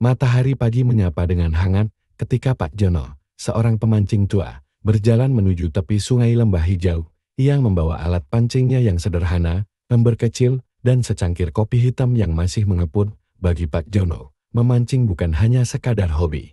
Matahari pagi menyapa dengan hangat ketika Pak Jono, seorang pemancing tua, berjalan menuju tepi sungai lembah hijau. Ia membawa alat pancingnya yang sederhana, ember kecil, dan secangkir kopi hitam yang masih mengeput. Bagi Pak Jono, memancing bukan hanya sekadar hobi,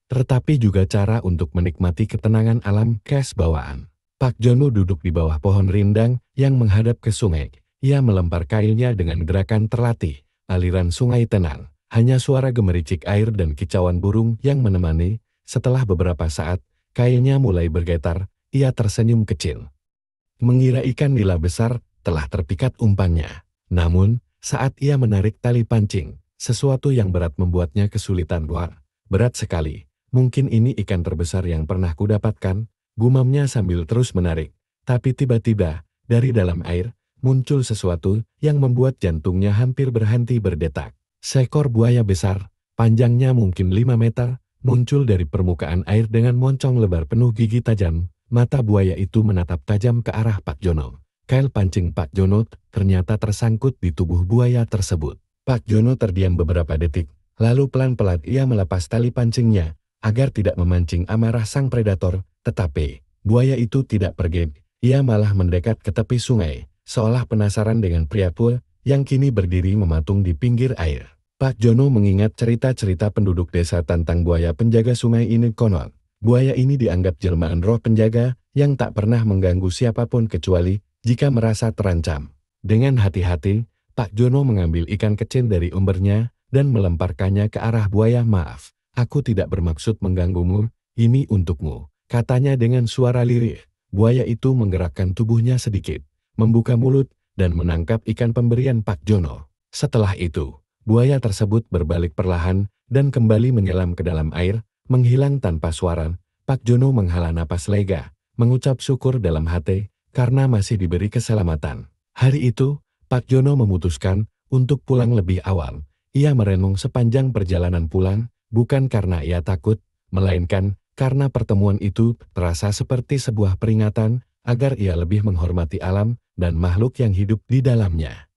tetapi juga cara untuk menikmati ketenangan alam khas bawaan. Pak Jono duduk di bawah pohon rindang yang menghadap ke sungai. Ia melempar kailnya dengan gerakan terlatih. Aliran sungai tenang, hanya suara gemericik air dan kicauan burung yang menemani. Setelah beberapa saat, kailnya mulai bergetar. Ia tersenyum kecil, mengira ikan nila besar telah terpikat umpannya. Namun, saat ia menarik tali pancing, sesuatu yang berat membuatnya kesulitan. Wah, berat sekali. Mungkin ini ikan terbesar yang pernah kudapatkan, gumamnya sambil terus menarik. Tapi tiba-tiba, dari dalam air, muncul sesuatu yang membuat jantungnya hampir berhenti berdetak. Seekor buaya besar, panjangnya mungkin 5 meter, muncul dari permukaan air dengan moncong lebar penuh gigi tajam. Mata buaya itu menatap tajam ke arah Pak Jono. Kail pancing Pak Jono ternyata tersangkut di tubuh buaya tersebut. Pak Jono terdiam beberapa detik, lalu pelan-pelan ia melepas tali pancingnya, agar tidak memancing amarah sang predator. Tetapi, buaya itu tidak pergi. Ia malah mendekat ke tepi sungai, seolah penasaran dengan pria tua yang kini berdiri mematung di pinggir air. Pak Jono mengingat cerita-cerita penduduk desa tentang buaya penjaga sungai ini. Konon, buaya ini dianggap jelmaan roh penjaga yang tak pernah mengganggu siapapun kecuali jika merasa terancam. Dengan hati-hati, Pak Jono mengambil ikan kecil dari umbernya dan melemparkannya ke arah buaya. "Maaf, aku tidak bermaksud mengganggumu, ini untukmu," katanya dengan suara lirih. Buaya itu menggerakkan tubuhnya sedikit, membuka mulut, dan menangkap ikan pemberian Pak Jono. Setelah itu, buaya tersebut berbalik perlahan dan kembali menyelam ke dalam air, menghilang tanpa suara. Pak Jono menghela napas lega, mengucap syukur dalam hati karena masih diberi keselamatan. Hari itu, Pak Jono memutuskan untuk pulang lebih awal. Ia merenung sepanjang perjalanan pulang, bukan karena ia takut, melainkan karena pertemuan itu terasa seperti sebuah peringatan agar ia lebih menghormati alam dan makhluk yang hidup di dalamnya.